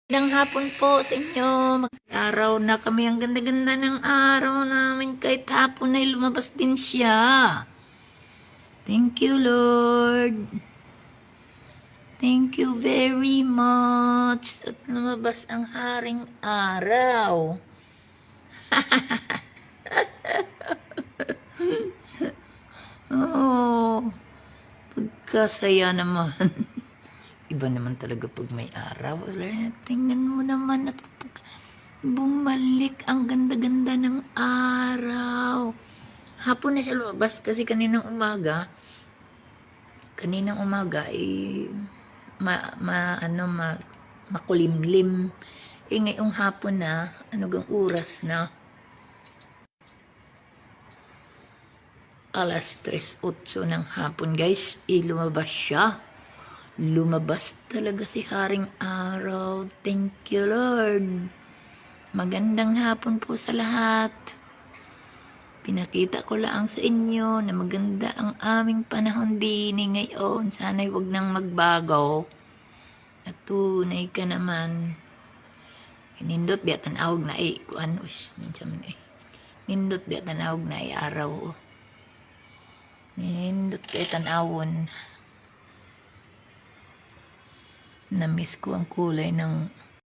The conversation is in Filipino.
Magandang hapon po sa inyo. Mag-araw na kami. Ang ganda-ganda ng araw namin. Kahit hapon ay lumabas din siya. Thank you, Lord. Thank you very much. At lumabas ang haring araw. Oh, pagkasaya naman. Iba naman talaga pag may araw. Tingnan mo naman at bumalik ang ganda-ganda ng araw. Hapon na siya lumabas kasi kaninang umaga ay makulimlim. Ngayong hapon na, gang oras na? Alas 3:08 ng hapon, guys. Lumabas siya. Lumabas talaga si Haring Araw. Thank you, Lord. Magandang hapon po sa lahat. Pinakita ko lang sa inyo na maganda ang aming panahon din ngayon. Sana'y wag nang magbago. At tunay ka naman. Nindot biya tanawag na kuan. Nindot biya tanawag na araw. Nindot biya tanawon. Na-miss ko ang kulay ng